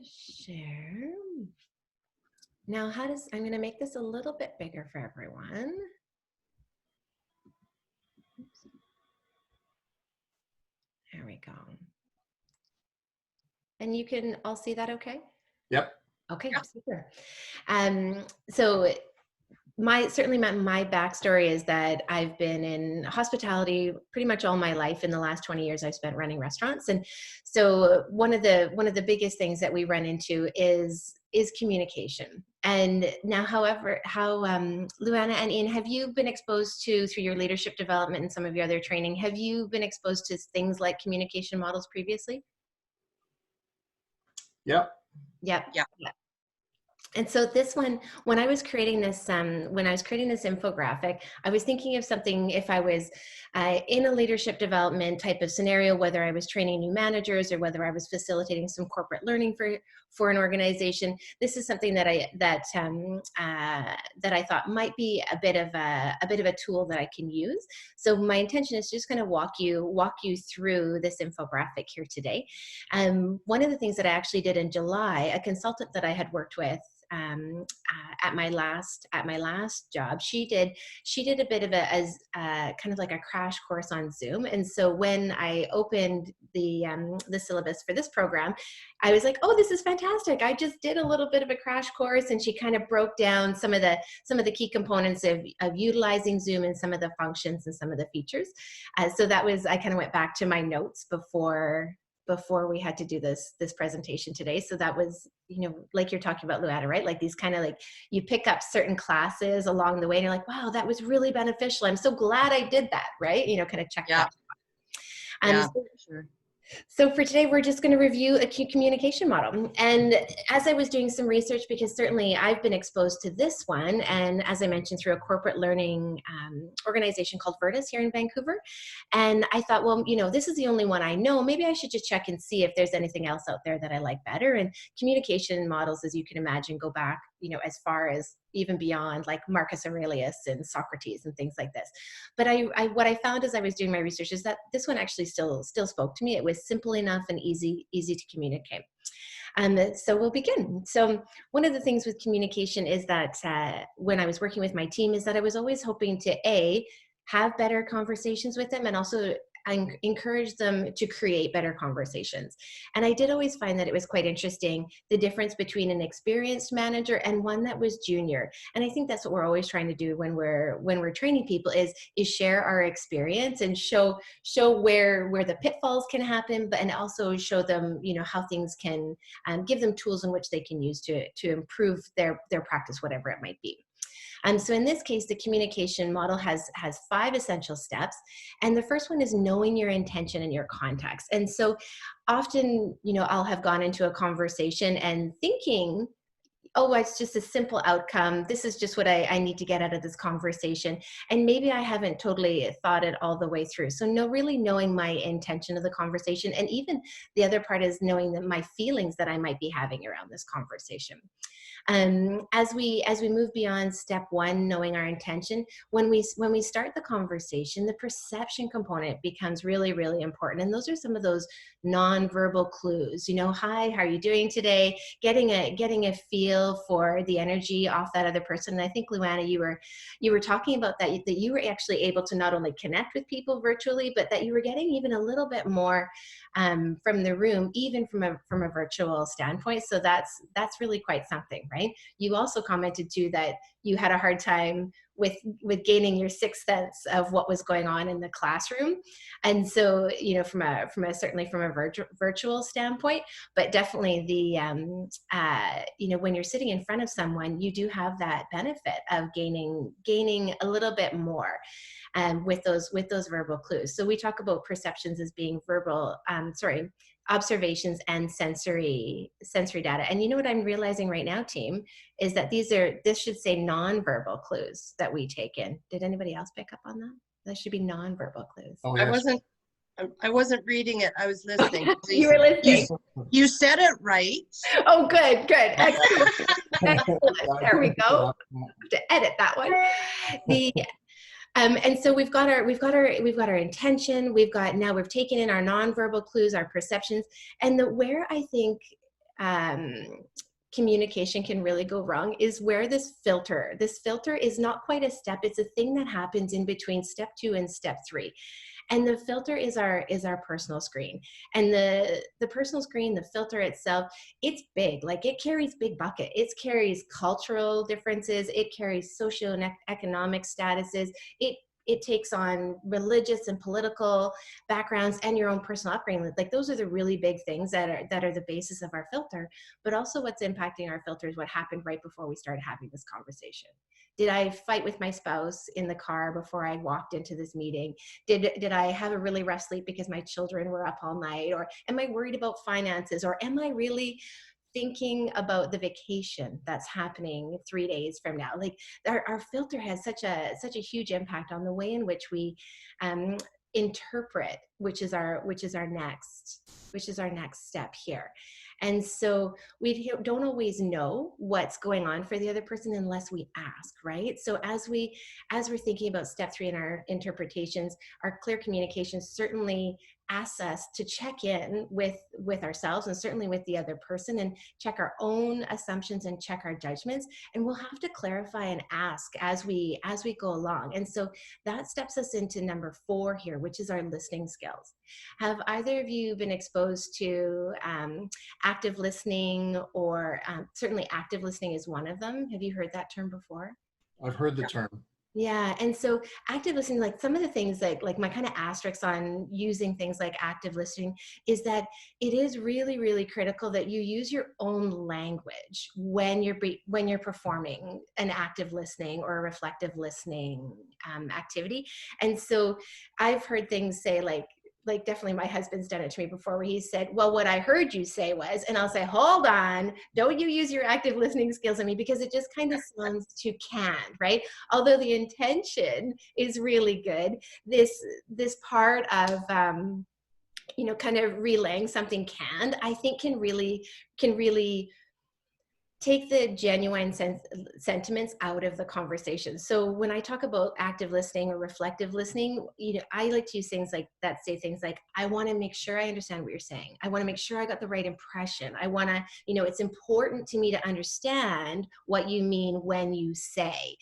share. Now, I'm going to make this a little bit bigger for everyone. Oops. There we go. And you can all see that okay? Yep. Okay, yep. Super. So certainly my backstory is that I've been in hospitality pretty much all my life. In the last 20 years, I've spent running restaurants. And so one of the biggest things that we run into is communication. And now, however, Luana and Ian, have you been exposed to, through your leadership development and some of your other training, have you been exposed to things like communication models previously? Yep. Yep. Yep. Yep. And so this one, when I was creating this infographic, I was thinking of something if I was in a leadership development type of scenario, whether I was training new managers or whether I was facilitating some corporate learning for an organization. This is something that I thought might be a bit of a tool that I can use. So my intention is just going to walk you through this infographic here today. One of the things that I actually did in July, a consultant that I had worked with at my last job, she did a bit of kind of like a crash course on Zoom. And so when I opened the syllabus for this program, I was like, oh, this is fantastic. I just did a little bit of a crash course, and she kind of broke down some of the key components of utilizing Zoom and some of the functions and some of the features. So that was, I kind of went back to my notes before we had to do this presentation today. So that was, like you're talking about, Luana, right? Like these kind of like, you pick up certain classes along the way and you're like, wow, that was really beneficial. I'm so glad I did that, right? Kind of check that. Yeah, sure. So for today, we're just going to review a communication model. And as I was doing some research, because certainly I've been exposed to this one, and as I mentioned, through a corporate learning organization called Virtus here in Vancouver. And I thought, well, this is the only one I know. Maybe I should just check and see if there's anything else out there that I like better. And communication models, as you can imagine, go back, as far as even beyond like Marcus Aurelius and Socrates and things like this. But what I found as I was doing my research is that this one actually still spoke to me. It was simple enough and easy to communicate. So we'll begin. So one of the things with communication is that when I was working with my team is that I was always hoping to have better conversations with them, and also I encourage them to create better conversations. And I did always find that it was quite interesting, the difference between an experienced manager and one that was junior. And I think that's what we're always trying to do when we're training people is share our experience and show where the pitfalls can happen, and also show them, how things can give them tools in which they can use to improve their practice, whatever it might be. So in this case, the communication model has 5 essential steps. And the first one is knowing your intention and your context. And so often, I'll have gone into a conversation and thinking, oh, it's just a simple outcome. This is just what I need to get out of this conversation. And maybe I haven't totally thought it all the way through. So really knowing my intention of the conversation. And even the other part is knowing that my feelings that I might be having around this conversation. As we move beyond step 1, knowing our intention, when we start the conversation, the perception component becomes really, really important. And those are some of those nonverbal clues. Hi, how are you doing today? Getting a feel for the energy off that other person. And I think, Luana, you were talking about that you were actually able to not only connect with people virtually, but that you were getting even a little bit more from the room, even from a virtual standpoint. So that's really quite something, right? You also commented too that you had a hard time with gaining your sixth sense of what was going on in the classroom. And so, certainly from a virtual standpoint, but definitely when you're sitting in front of someone, you do have that benefit of gaining a little bit more with those verbal clues. So we talk about perceptions as being observations and sensory data. And you know what I'm realizing right now, team, is that this should say nonverbal clues that we take in. Did anybody else pick up on that? That should be nonverbal clues. Oh, yes. I wasn't reading it. I was listening. You were listening. You said it right. Oh, good. Excellent. There we go. I have to edit that one. And so we've got our intention. We've taken in our nonverbal clues, our perceptions, and where I think um, communication can really go wrong is where this filter is not quite a step. It's a thing that happens in between step 2 and step 3. And the filter is our personal screen. And the personal screen, the filter itself, it's big. Like, it carries big bucket. It carries cultural differences. It carries socioeconomic statuses. It takes on religious and political backgrounds and your own personal upbringing. Like, those are the really big things that are the basis of our filter. But also, what's impacting our filter is what happened right before we started having this conversation. Did I fight with my spouse in the car before I walked into this meeting? Did I have a really rough sleep because my children were up all night? Or am I worried about finances? Or am I really thinking about the vacation that's happening 3 days from now? Like, our filter has such a huge impact on the way in which we interpret, which is our next step here. And so we don't always know what's going on for the other person unless we ask, right? So as we're thinking about step 3 in our interpretations, our clear communication certainly asks us to check in with ourselves, and certainly with the other person, and check our own assumptions and check our judgments. And we'll have to clarify and ask as we go along. And so that steps us into number 4 here, which is our listening skills. Have either of you been exposed to active listening, or certainly active listening is one of them? Have you heard that term before? I've heard the term. Yeah, and so active listening, like some of the things like my kind of asterisks on using things like active listening is that it is really, really critical that you use your own language when you're performing an active listening or a reflective listening activity. And so I've heard things say like definitely my husband's done it to me before, where he said, well, what I heard you say was, and I'll say, hold on, don't you use your active listening skills on me, because it just kind of sounds too canned, right? Although the intention is really good, this part of kind of relaying something canned, I think can really take the genuine sentiments out of the conversation. So when I talk about active listening or reflective listening, I like to use things like that, say things like, I want to make sure I understand what you're saying. I want to make sure I got the right impression. I want to, it's important to me to understand what you mean when you say,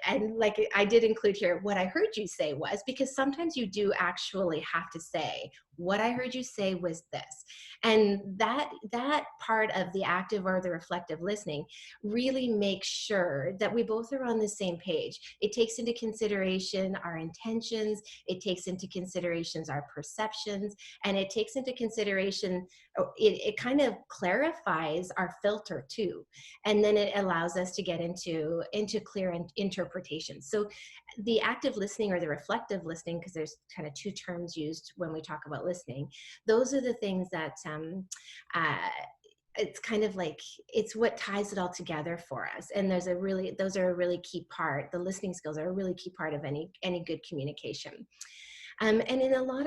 and like I did include here, what I heard you say was, because sometimes you do actually have to say, what I heard you say was this. And that part of the active or the reflective listening really makes sure that we both are on the same page. It takes into consideration our intentions, it takes into considerations our perceptions, and it takes into consideration, it kind of clarifies our filter too. And then it allows us to get into clear interpretations. So the active listening or the reflective listening, because there's kind of 2 terms used when we talk about listening, those are the things that it's kind of like, it's what ties it all together for us. And those are a really key part. The listening skills are a really key part of any good communication. And in a lot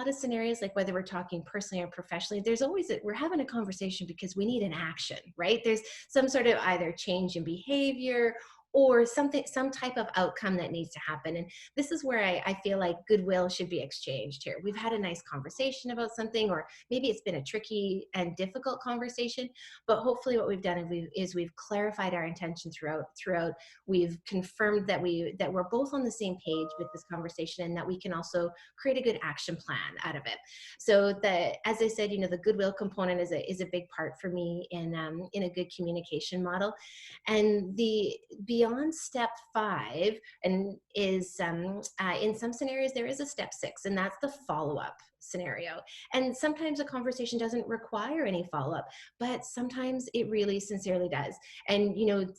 of scenarios, like whether we're talking personally or professionally, there's always we're having a conversation because we need an action, right? There's some sort of either change in behavior or some type of outcome that needs to happen. And this is where I feel like goodwill should be exchanged here. We've had a nice conversation about something, or maybe it's been a tricky and difficult conversation, but hopefully what we've done is we've clarified our intention throughout. We've confirmed that we're both on the same page with this conversation, and that we can also create a good action plan out of it. So as I said, the goodwill component is a big part for me in a good communication model. And beyond step 5 and is in some scenarios there is a step 6, and that's the follow-up scenario. And sometimes a conversation doesn't require any follow-up, but sometimes it really sincerely does. And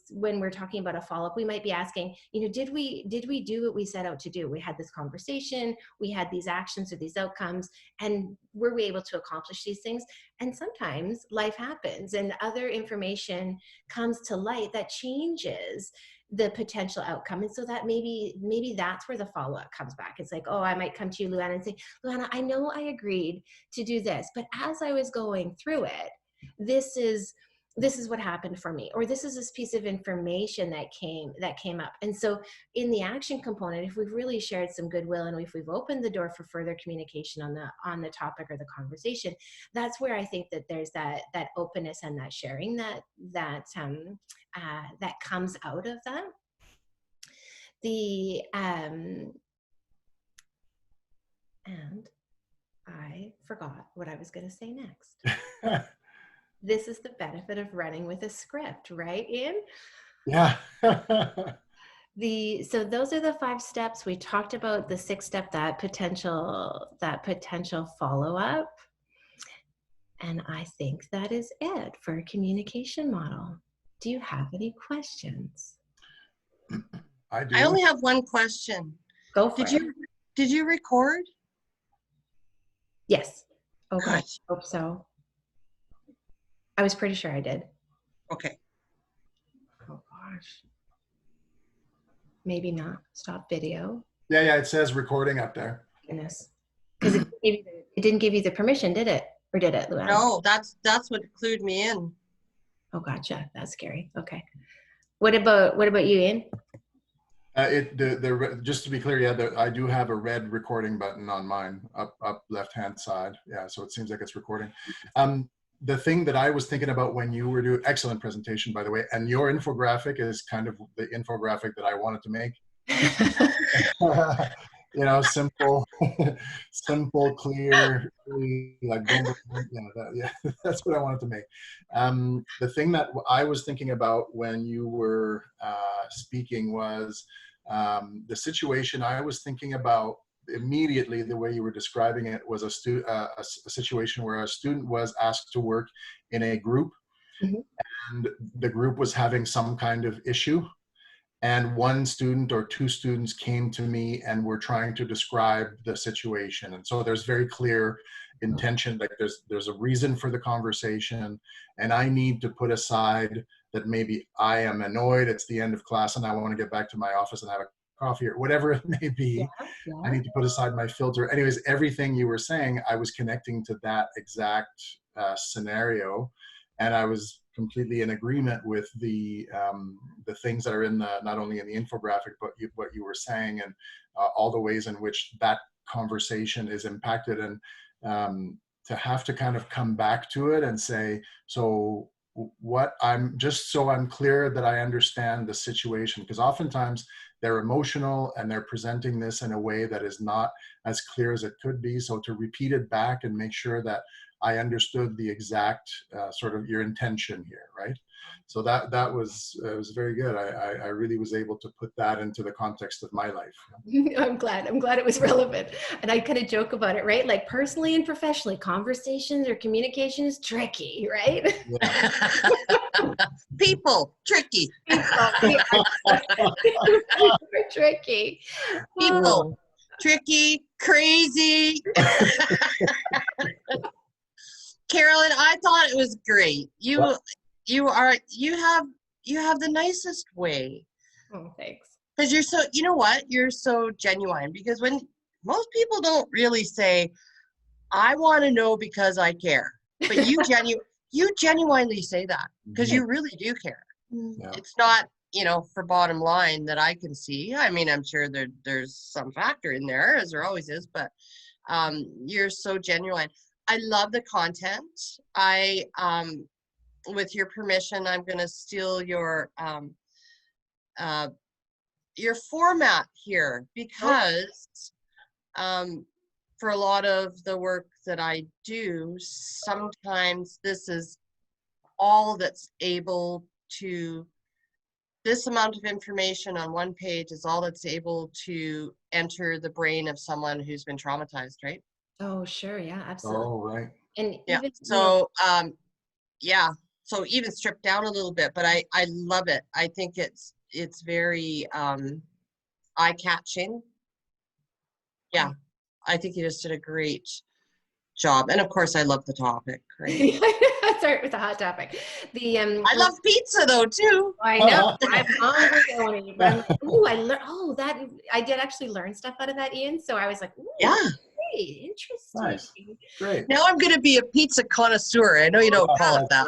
when we're talking about a follow-up, we might be asking, did we do what we set out to do? We had this conversation, we had these actions or these outcomes, and were we able to accomplish these things? And sometimes life happens and other information comes to light that changes the potential outcome. And so that maybe that's where the follow-up comes back. It's like, oh, I might come to you, Luana, and say, Luana, I know I agreed to do this, but as I was going through it, this is this is what happened for me, or this is this piece of information that came up. And so in the action component, if we've really shared some goodwill and if we've opened the door for further communication on the topic or the conversation, that's where I think that there's that openness and that sharing that comes out of that. And I forgot what I was going to say next. This is the benefit of running with a script, right, Ian? Yeah. So those are the 5 steps. We talked about the 6th step, that potential follow-up. And I think that is it for a communication model. Do you have any questions? I do. I only have one question. Go for it. Did you record? Yes. Oh, Good. God. I hope so. I was pretty sure I did. Okay. Oh, gosh. Maybe not. Stop video. Yeah, it says recording up there. Goodness. Because it didn't give you the permission, did it? Or did it, Luann? No, that's what clued me in. Oh, gotcha. That's scary. Okay. What about you, Ian? Just to be clear, yeah, I do have a red recording button on mine, up left-hand side. Yeah, so it seems like it's recording. The thing that I was thinking about when you were doing, excellent presentation, by the way, and your infographic is kind of the infographic that I wanted to make. You know, simple, clear, like boom, boom, yeah, that's what I wanted to make. The thing that I was thinking about when you were speaking was the situation I was thinking about immediately. The way you were describing it was a situation where a student was asked to work in a group, mm-hmm. and the group was having some kind of issue. And one student or 2 students came to me and were trying to describe the situation. And so there's very clear intention, like there's a reason for the conversation, and I need to put aside that maybe I am annoyed, it's the end of class and I want to get back to my office and have a coffee or whatever it may be. Yeah. I need to put aside my filter. Anyways, everything you were saying, I was connecting to that exact scenario. And I was completely in agreement with the things that are in not only in the infographic, but what you were saying, and all the ways in which that conversation is impacted, and to have to kind of come back to it and say, so I'm clear that I understand the situation, because oftentimes they're emotional and they're presenting this in a way that is not as clear as it could be. So to repeat it back and make sure that I understood the exact sort of your intention here, right? So that was very good. I really was able to put that into the context of my life. I'm glad it was relevant. And I kind of joke about it, right? Like personally and professionally, conversations or communication is tricky, right? Yeah. People, tricky. Super tricky. People, tricky, crazy. Carolyn, I thought it was great. You have the nicest way. Oh, thanks. Because you're so, you know what? You're so genuine. Because when most people don't really say, I want to know because I care. But you genuinely say that because you really do care. Yeah. It's not, for bottom line that I can see. I mean, I'm sure there's some factor in there, as there always is, but you're so genuine. I love the content. With your permission, I'm going to steal your format here, because for a lot of the work that I do, sometimes this is all that's able to, this amount of information on one page is all that's able to enter the brain of someone who's been traumatized, right? Oh, sure. Yeah, absolutely. Oh, right. And yeah. even, So, so even stripped down a little bit, but I love it. I think it's very eye-catching. Yeah, I think you just did a great job. And of course, I love the topic. Right? Start with the hot topic. I love pizza though too. I know. I'm hungry. I did actually learn stuff out of that, Ian. So I was like, ooh, yeah, great, interesting. Nice. Great. Now I'm going to be a pizza connoisseur. I know you don't call it that.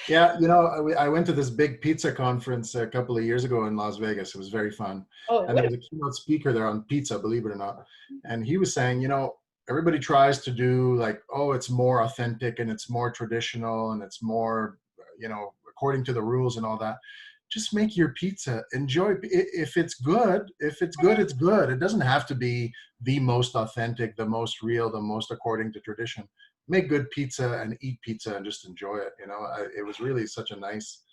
Yeah, you know, I went to this big pizza conference a couple of years ago in Las Vegas. It was very fun. Oh, And there was a keynote speaker there on pizza, believe it or not. And he was saying, you know, everybody tries to do like, oh, it's more authentic and it's more traditional and it's more, you know, according to the rules and all that. Just make your pizza. Enjoy. If it's good, it's good. It doesn't have to be the most authentic, the most real, the most according to tradition. Make good pizza and eat pizza and just enjoy it. You know, it was really such a nice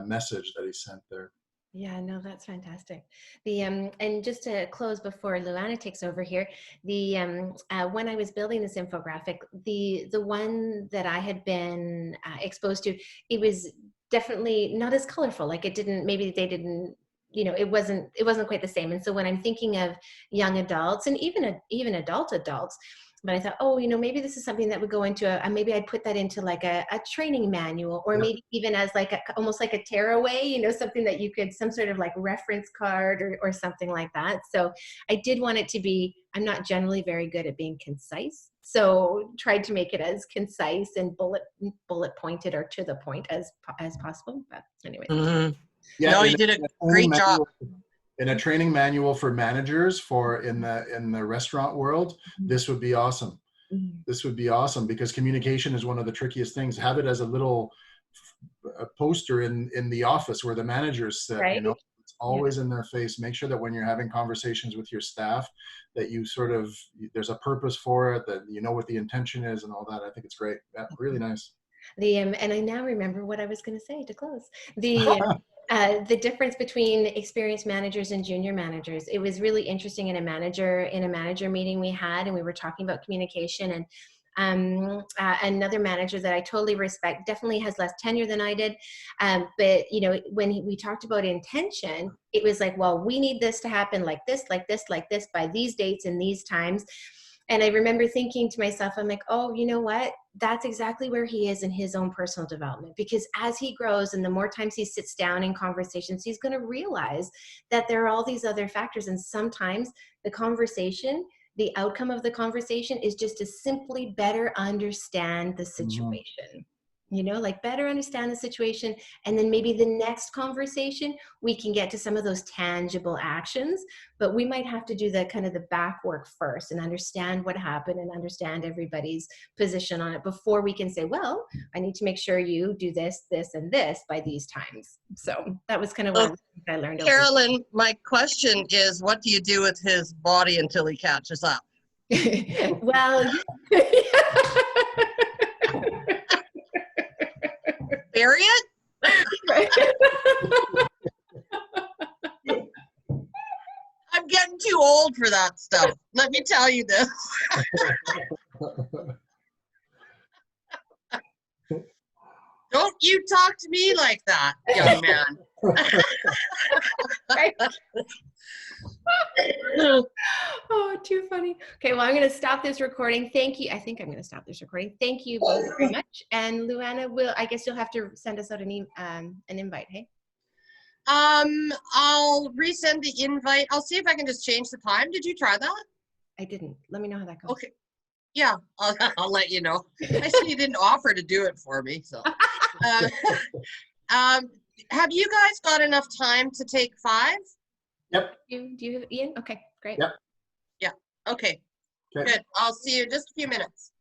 message that he sent there. Yeah, no, that's fantastic. The and just to close before Luana takes over here, the when I was building this infographic, the one that I had been exposed to, it was definitely not as colorful. Like it didn't, maybe they didn't, you know, it wasn't quite the same. And so when I'm thinking of young adults and even adults, but I thought, oh, you know, maybe this is something that would go into maybe I'd put that into like a training manual, or Yeah. maybe even as like almost like a tearaway, you know, something that you could, some sort of like reference card or something like that. So I did want it to be, I'm not generally very good at being concise. So tried to make it as concise and bullet pointed or to the point as possible. But anyways. Mhm. Yeah, No, you did a great job. in a training manual for managers for in the restaurant world, this would be awesome. This would be awesome because communication is one of the trickiest things. Have it as a little poster in the office where the managers sit, Right. you know, it's always in their face. Make sure that when you're having conversations with your staff that you sort of, there's a purpose for it, that you know what the intention is and all that. I think it's great. Yeah, really nice. And I now remember what I was going to say to close. The difference between experienced managers and junior managers. It was really interesting in a manager meeting we had, and we were talking about communication. And another manager that I totally respect, definitely has less tenure than I did, but you know, when we talked about intention, it was like, well, we need this to happen like this, like this, like this, by these dates and these times. And I remember thinking to myself, I'm like, oh, you know what? That's exactly where he is in his own personal development. Because as he grows and the more times he sits down in conversations, he's going to realize that there are all these other factors. And sometimes the outcome of the conversation is just to simply better understand the situation. You know, like better understand the situation. And then maybe the next conversation, we can get to some of those tangible actions, but we might have to do the kind of the back work first and understand what happened and understand everybody's position on it before we can say, well, I need to make sure you do this, this, and this by these times. So that was kind of what I learned. Carolyn, my question is, what do you do with his body until he catches up? Well, Bury it? I'm getting too old for that stuff. Let me tell you this. Don't you talk to me like that, young man. Oh, too funny. Okay, well, I'm going to stop this recording. Thank you. I think I'm going to stop this recording. Thank you both very much. And Luana, I guess you'll have to send us out an invite, hey? I'll resend the invite. I'll see if I can just change the time. Did you try that? I didn't. Let me know how that goes. Okay. Yeah, I'll let you know. I see you didn't offer to do it for me, so. Have you guys got enough time to take 5? Yep. Do you, Ian? Okay, great. Yep. Yeah. Okay. Good. I'll see you in just a few minutes.